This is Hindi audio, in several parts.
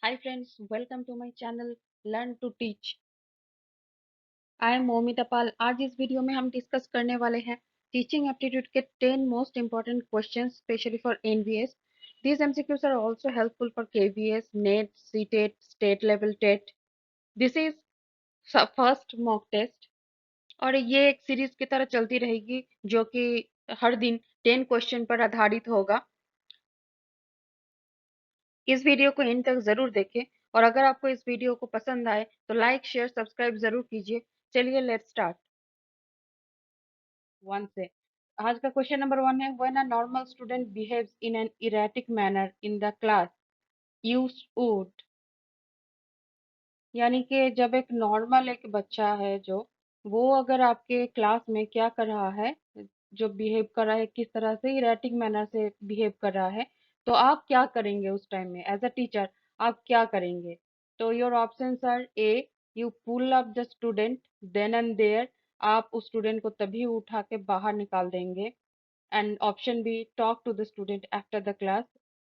Hi friends, welcome to my channel Learn to Teach. I am Momita पाल। आज इस वीडियो में हम डिस्कस करने वाले हैं टीचिंग एप्टीट्यूड के 10 most important questions specially for NVS. These MCQs are also helpful for KVS, NET, CTET, state level TET. This is first mock test और ये एक सीरीज की तरह चलती रहेगी जो कि हर दिन 10 क्वेश्चन पर आधारित होगा. इस वीडियो को एंड तक जरूर देखें और अगर आपको इस वीडियो को पसंद आए तो लाइक शेयर सब्सक्राइब जरूर कीजिए. चलिए लेट्स स्टार्ट वन से. आज का क्वेश्चन नंबर 1 है when a normal student behaves in an erratic manner in the class you would. यानी कि जब एक नॉर्मल एक बच्चा है जो वो अगर आपके क्लास में क्या कर रहा है, जो बिहेव कर रहा है किस तरह से इरेटिक मैनर से बिहेव कर रहा है, तो आप क्या करेंगे उस टाइम में एज अ टीचर. आप क्या करेंगे? तो your options are A, you pull up the student then and there. आप उस स्टूडेंट को तभी उठा के बाहर निकाल देंगे. And option B, talk to the student after the class.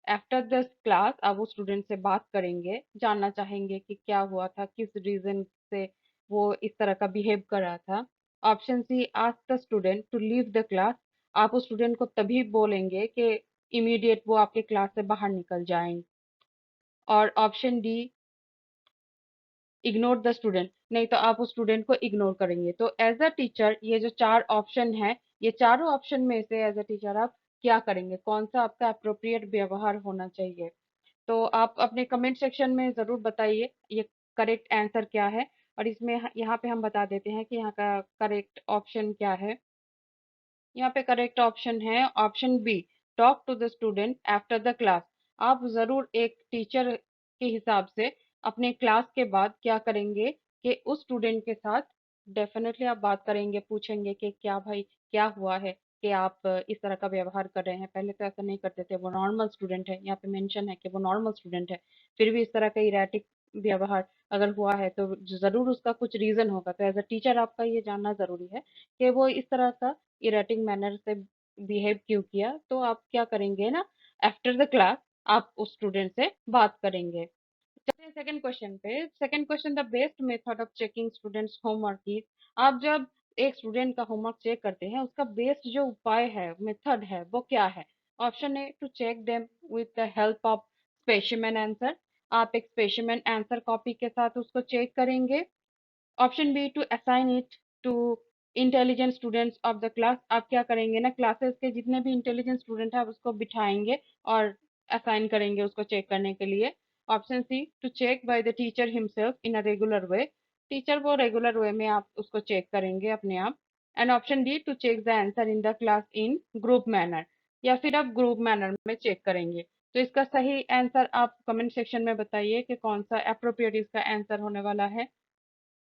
After the class आप वो स्टूडेंट से बात करेंगे, जानना चाहेंगे कि क्या हुआ था, किस रीजन से वो इस तरह का बिहेव कर रहा था. Option C, ask the student to leave the class. आप उस स्टूडेंट को तभी बोलेंगे कि इमीडिएट वो आपके क्लास से बाहर निकल जाएं. और option D, ignore the student. नहीं तो आप उस स्टूडेंट को इग्नोर करेंगे. तो एज अ टीचर ये जो चार ऑप्शन है, ये चारों ऑप्शन में से एज अ टीचर आप क्या करेंगे, कौन सा आपका अप्रोप्रिएट व्यवहार होना चाहिए? तो आप अपने कमेंट सेक्शन में जरूर बताइए ये करेक्ट आंसर क्या है. और इसमें यहाँ पे हम बता देते हैं कि यहाँ का करेक्ट ऑप्शन क्या है. यहाँ पे करेक्ट ऑप्शन है option B, talk to the student after the class. आप जरूर एक टीचर के हिसाब से अपने क्लास के बाद क्या करेंगे कि उस स्टूडेंट के साथ डेफिनेटली आप बात करेंगे, पूछेंगे कि क्या भाई क्या हुआ है कि आप इस तरह का व्यवहार कर रहे हैं. पहले तो ऐसा नहीं करते थे, वो नॉर्मल स्टूडेंट है, यहाँ पे मेंशन है कि वो नॉर्मल स्टूडेंट है, फिर भी इस तरह का इरेटिक व्यवहार अगर हुआ है तो जरूर उसका कुछ रीजन होगा. तो एज अ टीचर आपका ये जानना जरूरी है कि वो इस तरह का इरेटिक मैनर से बिहेव क्यों किया. तो आप क्या करेंगे ना, आफ्टर द क्लास आप उस स्टूडेंट से बात करेंगे. चलिए सेकंड क्वेश्चन पे. Second question, the best method of checking students homework is. आप जब एक स्टूडेंट का होमवर्क चेक करते हैं उसका बेस्ट जो उपाय है, मेथड है, वो क्या है? Option A, to check them with the help of specimen answer. आप एक स्पेसिमेन आंसर कॉपी के साथ उसको चेक करेंगे. Option B, to assign it to intelligent students of the class. आप क्या करेंगे ना, क्लासेस के जितने भी इंटेलिजेंट स्टूडेंट है आप उसको बिठाएंगे और असाइन करेंगे उसको चेक करने के लिए. Option C, to check by the teacher himself in a regular way. Teacher को रेगुलर वे में आप उसको चेक करेंगे अपने आप. And option D, to check the answer in the class in group manner. या फिर आप ग्रुप मैनर में चेक करेंगे. तो इसका सही आंसर आप कमेंट सेक्शन में बताइए कि कौन सा अप्रोप्रिएट इसका आंसर होने वाला है.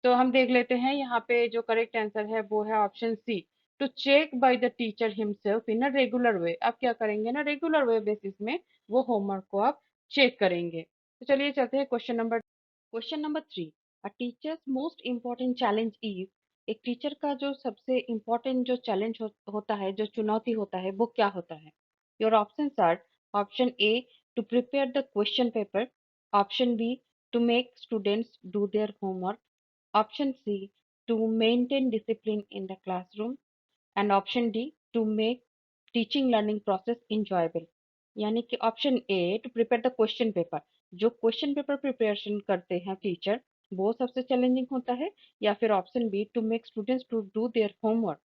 तो हम देख लेते हैं यहाँ पे जो करेक्ट आंसर है वो है option C, to check by the teacher himself in a regular way. आप क्या करेंगे ना, रेगुलर वे बेसिस में वो होमवर्क को आप चेक करेंगे. तो चलिए चलते हैं question number 3. A teachers most important challenge is. एक टीचर का जो सबसे इम्पोर्टेंट जो चैलेंज होता है, जो चुनौती होता है, वो क्या होता है? Your option are, option A, to prepare the question paper. Option B, to make students do their homework. Option C, to maintain discipline in the classroom. And option D, to make teaching learning process enjoyable. यानी कि option A, to prepare the question paper. जो क्वेश्चन पेपर प्रिपरेशन करते हैं टीचर, वो सबसे चैलेंजिंग होता है. या फिर option B, to make students to do their homework.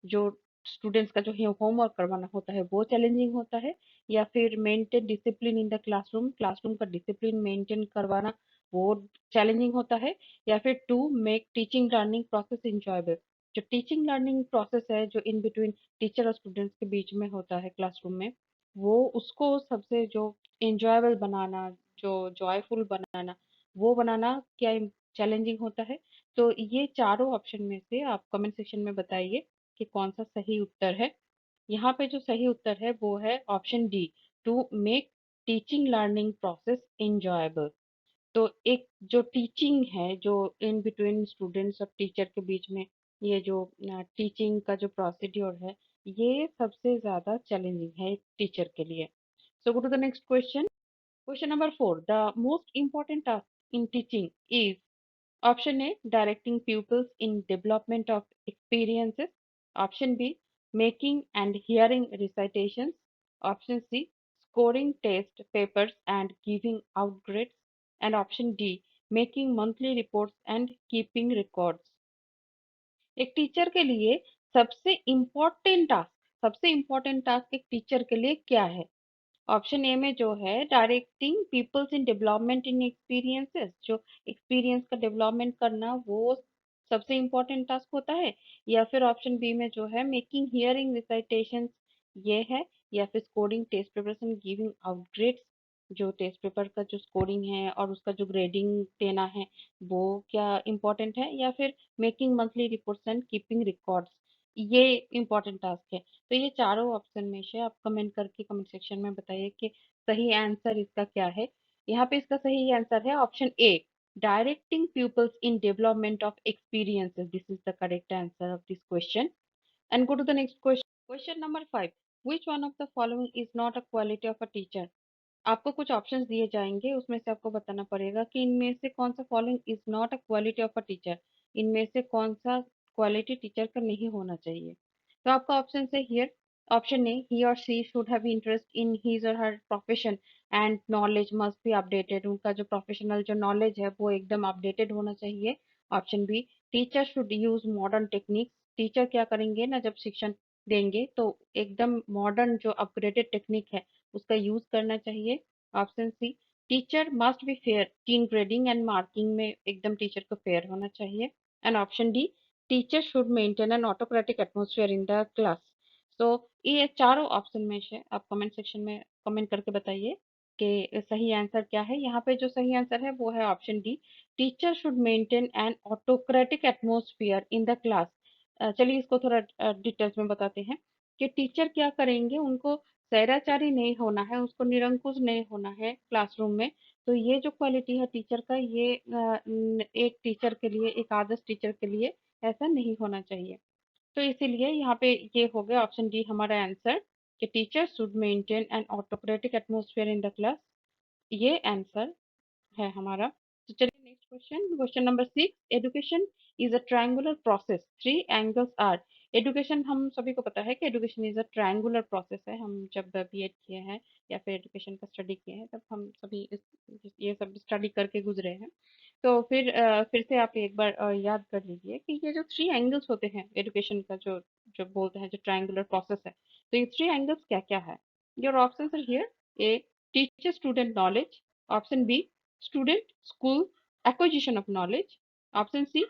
जो स्टूडेंट्स का जो होमवर्क करवाना होता है वो चैलेंजिंग होता है. या फिर maintain discipline in the classroom, classroom का डिसिप्लिन मेंटेन करवाना वो चैलेंजिंग होता है. या फिर to make teaching learning process enjoyable. जो टीचिंग लर्निंग प्रोसेस है जो इन बिटवीन टीचर और स्टूडेंट्स के बीच में होता है क्लासरूम में, वो उसको सबसे जो इंजॉयबल बनाना, जो जॉयफुल बनाना, वो बनाना क्या चैलेंजिंग होता है. तो ये चारों ऑप्शन में से आप कमेंट सेक्शन में बताइए कि कौन सा सही उत्तर है. यहाँ पे जो सही उत्तर है वो है option D, to make teaching learning process enjoyable. तो एक जो टीचिंग है, जो इन बिटवीन स्टूडेंट्स और टीचर के बीच में ये जो टीचिंग का जो प्रोसीड्योर है, ये सबसे ज्यादा चैलेंजिंग है एक टीचर के लिए. So go to the next question. Question number 4. The most important task in teaching is option A, directing pupils in development of experiences. Option B, making and hearing recitations. Option C, scoring test papers and giving out grades. And option D, making monthly reports and keeping records. एक टीचर के लिए सबसे इम्पोर्टेंट टास्क एक टीचर के लिए क्या है? ऑप्शन ए में जो है directing peoples in development in experiences, जो एक्सपीरियंस का डेवलपमेंट करना वो सबसे इम्पोर्टेंट टास्क होता है, या फिर ऑप्शन बी में जो है मेकिंग हियरिंग रिसाइटेशंस ये है, या फिर scoring test papers and giving out grades, जो टेस्ट पेपर का जो स्कोरिंग है और उसका जो ग्रेडिंग देना है वो क्या इम्पोर्टेंट है, या फिर making monthly reports and keeping records ये इम्पोर्टेंट टास्क है। तो ये चारों ऑप्शन में से आप कमेंट करके कमेंट सेक्शन में बताइए कि सही आंसर इसका क्या है। यहाँ पे इसका सही आंसर है option A, directing pupils in development of experiences. This is the correct answer of this question. And go to the next question. Question number 5. Which one of the following is not a quality of a teacher? आपको कुछ ऑप्शंस दिए जाएंगे, उसमें से आपको बताना पड़ेगा कि इनमें से कौन सा following is not a quality of a teacher, इनमें से कौन सा क्वालिटी टीचर का नहीं होना चाहिए। तो आपका ऑप्शन है here, option A, he or she should have interest in his or her profession and knowledge must be updated, उनका जो प्रोफेशनल जो नॉलेज है वो एकदम अपडेटेड होना चाहिए। Option B, teacher should use modern techniques, teacher क्या करेंगे ना जब शिक्षण देंगे तो एकदम मॉडर्न जो अपग्रेडेड टेक्निक है उसका यूज करना चाहिए। Option C, teacher must be fair, टीन ग्रेडिंग एंड मार्किंग में एकदम टीचर को फेयर होना चाहिए। And option D, teacher should maintain an autocratic atmosphere in the class. तो ये चारों ऑप्शन में से आप कमेंट सेक्शन में कमेंट करके बताइए कि सही आंसर क्या है। यहाँ पे जो सही आंसर है वो है option D, teacher should maintain an autocratic atmosphere in the class. चलिए इसको थोड़ा डिटेल्स में बताते हैं कि टीचर क्या करेंगे, उनको स्वैराचारी नहीं होना है, उसको निरंकुश नहीं होना है क्लासरूम में। तो ये जो क्वालिटी है टीचर का, ये एक टीचर के लिए, एक आदर्श टीचर के लिए ऐसा नहीं होना चाहिए। तो इसीलिए यहाँ पे ये हो गया ऑप्शन डी हमारा आंसर कि teacher should maintain an autocratic atmosphere in the class, ये आंसर है हमारा। तो चलिए next question, question number 6। Education is a triangular process, three angles are. Education हम सभी को पता है कि education is a triangular process है। हम जब बीएड किए हैं या फिर एजुकेशन का स्टडी किए हैं तब हम सभी ये सब स्टडी करके गुजरे हैं। तो फिर से आप एक बार याद कर लीजिए कि ये जो थ्री एंगल्स होते हैं एजुकेशन का, जो जो बोलते हैं जो ट्रायंगुलर प्रोसेस है, तो ये थ्री एंगल्स क्या क्या है? Your options are here. A, teacher student knowledge. Option B, student school acquisition of knowledge. Option C,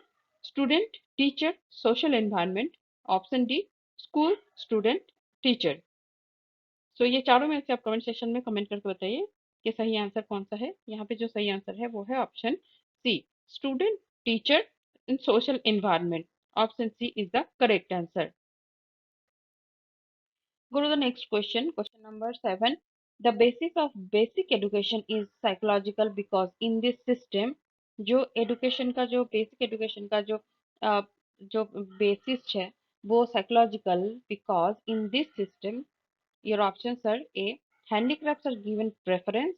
student teacher social environment. Option D, school student teacher. सो ये चारों में से आप कमेंट सेक्शन में कमेंट करके बताइए कि सही आंसर कौन सा है। यहाँ पे जो सही आंसर है वो है option C, student teacher in social environment. Option C is the correct answer. Go to the next question, question number 7. The basis of basic education is psychological because in this system, जो एडुकेशन का जो बेसिक एडुकेशन का जो बेसिस है वो psychological, because in this system your option sir A, handicrafts are given preference,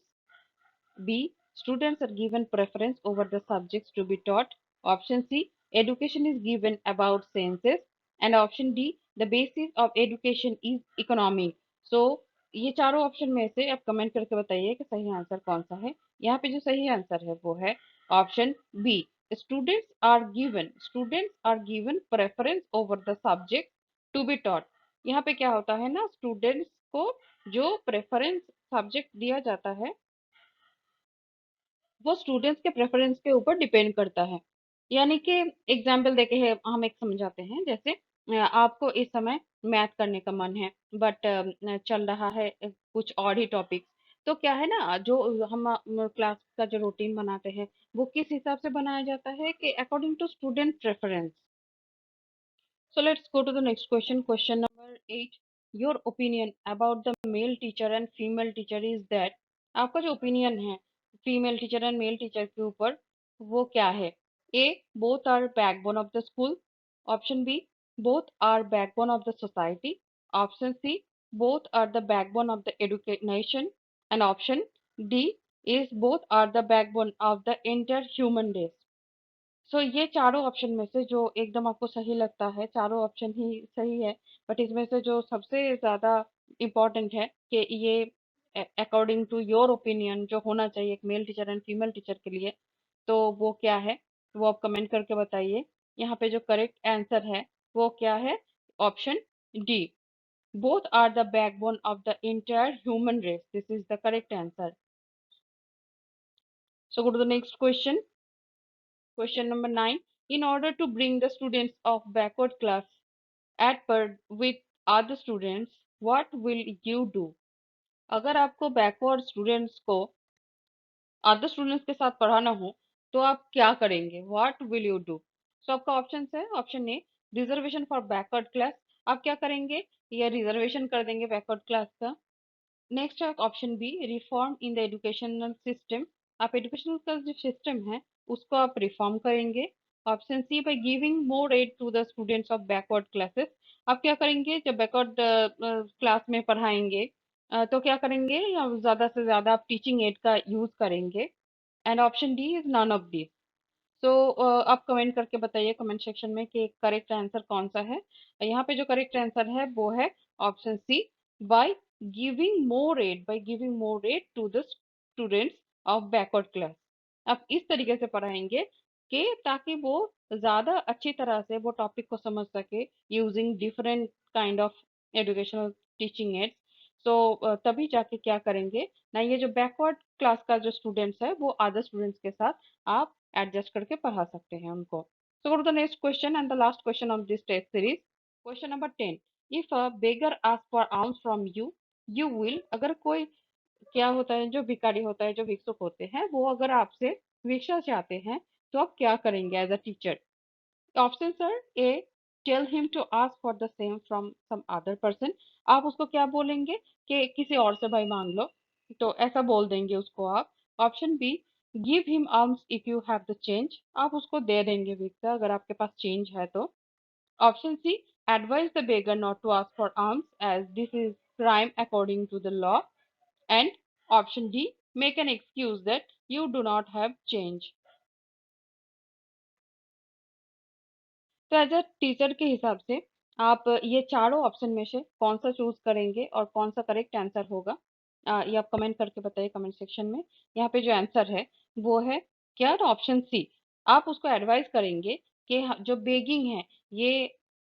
B, students are given preference over the subjects to be taught. Option C, education is given about sciences. And option D, the basis of education is economic. So ये चारों ऑप्शन में से आप कमेंट करके बताइए कि सही आंसर कौन सा है। यहाँ पे जो सही आंसर है वो है option B, students are given preference over the subject to be taught. यहाँ पे क्या होता है ना, स्टूडेंट्स को जो प्रेफरेंस सब्जेक्ट दिया जाता है वो स्टूडेंट्स के प्रेफरेंस के ऊपर डिपेंड करता है। यानी कि एग्जाम्पल देके है हम एक समझाते हैं, जैसे आपको इस समय मैथ करने का मन है बट चल रहा है कुछ और ही टॉपिक। तो क्या है ना, जो हम क्लास का जो रूटीन बनाते हैं वो किस हिसाब से बनाया जाता है कि according to student preference. So let's go to the next question. Question number 8. Your opinion about the male teacher and female teacher is that, आपका जो ओपिनियन है female teacher and male teacher के ऊपर वो क्या है? A, both are backbone of the school. Option B, both are backbone of the society. Option C, both are the backbone of the education. And option D, is both are the backbone of the entire human race. सो ये चारों ऑप्शन में से जो एकदम आपको सही लगता है, चारों ऑप्शन ही सही है, बट इसमें से जो सबसे ज्यादा इम्पोर्टेंट है कि ये अकॉर्डिंग टू योर ओपिनियन जो होना चाहिए एक male teacher and female teacher के लिए, तो वो क्या है, वो आप कमेंट करके बताइए। यहाँ पे जो करेक्ट आंसर है वो क्या है, option D, both are the backbone of the entire human race. This is the correct answer. So go to the next question. Question number 9. In order to bring the students of backward class at par with other students, what will you do? अगर आपको बैकवर्ड स्टूडेंट्स को अदर स्टूडेंट्स के साथ पढ़ाना हो तो आप क्या करेंगे, what will you do? So आपका ऑप्शन है, option A reservation for backward class, आप क्या करेंगे, ये रिजर्वेशन कर देंगे बैकवर्ड क्लास का। नेक्स्ट है option B reform in the educational system, आप एजुकेशनल का जो सिस्टम है उसको आप रिफॉर्म करेंगे। Option C by giving more aid to the students of backward classes, आप क्या करेंगे जब बैकवर्ड क्लास में पढ़ाएंगे तो क्या करेंगे, ज्यादा से ज्यादा आप टीचिंग एड का यूज करेंगे। And option D is none of the. So आप कमेंट करके बताइए कमेंट सेक्शन में कि करेक्ट आंसर कौन सा है। यहाँ पे जो करेक्ट आंसर है वो है option C, by giving more aid to the students of backward class, आप इस तरीके से पढ़ाएंगे कि ताकि वो ज्यादा अच्छी तरह से वो टॉपिक को समझ सके using different kind of educational teaching aids. So तभी जाके क्या करेंगे ना, ये जो बैकवर्ड क्लास का जो स्टूडेंट्स है वो अदर स्टूडेंट्स के साथ आप एडजस्ट करके पढ़ा सकते हैं उनको। So go to the next question and the last question of this test series. Question number 10। If a beggar ask for alms from you, you will, अगर कोई क्या होता है जो भिखारी होता है जो भिक्षुक होते हैं वो अगर आपसे भिक्षा चाहते हैं तो आप क्या करेंगे as a teacher? Option sir A tell him to ask for the same from some other person, आप उसको क्या बोलेंगे कि किसी और से भाई मांग लो, तो ऐसा बोल देंगे उसको आप। Option B give him alms if you have the change, आप उसको दे देंगे भिक्षा अगर आपके पास चेंज है तो। Option C advise the beggar not to ask for alms as this is crime according to the law, and option D make an excuse that you do not have change। तो एज अ टीचर के हिसाब से आप ये चारों ऑप्शन में से कौन सा चूज करेंगे और कौन सा करेक्ट आंसर होगा, ये आप कमेंट करके बताइए कमेंट सेक्शन में। यहाँ पे जो आंसर है वो है क्या, ऑप्शन सी, आप उसको एडवाइस करेंगे कि जो बेगिंग है ये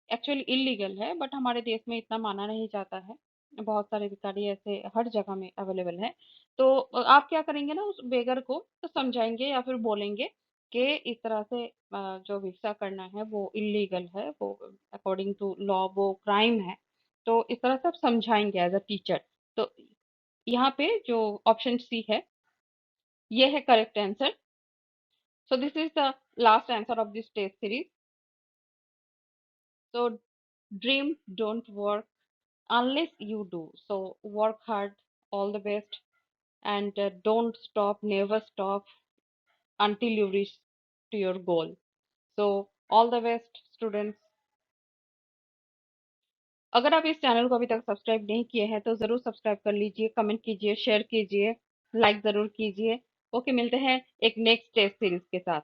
एक्चुअली इलीगल है बट हमारे देश में इतना माना नहीं जाता है, बहुत सारे भिखारी ऐसे हर जगह में अवेलेबल है। तो आप क्या करेंगे ना, उस बेगर को तो समझाएंगे या फिर बोलेंगे कि इस तरह से जो भिक्षा करना है वो इलीगल है, वो अकॉर्डिंग टू लॉ वो क्राइम है। तो इस तरह से आप समझाएंगे एज अ टीचर। तो यहाँ पे जो ऑप्शन सी है ये है correct answer. So this is the last answer of this test series. So dream don't work unless you do, so work hard, all the best, and don't stop, never stop until you reach to your goal। so all the best students। अगर आप इस चैनल को अभी तक सब्सक्राइब नहीं किए हैं तो जरूर सब्सक्राइब कर लीजिए, कमेंट कीजिए, शेयर कीजिए, लाइक जरूर कीजिए। ओके, मिलते हैं एक नेक्स्ट टेस्ट सीरीज के साथ।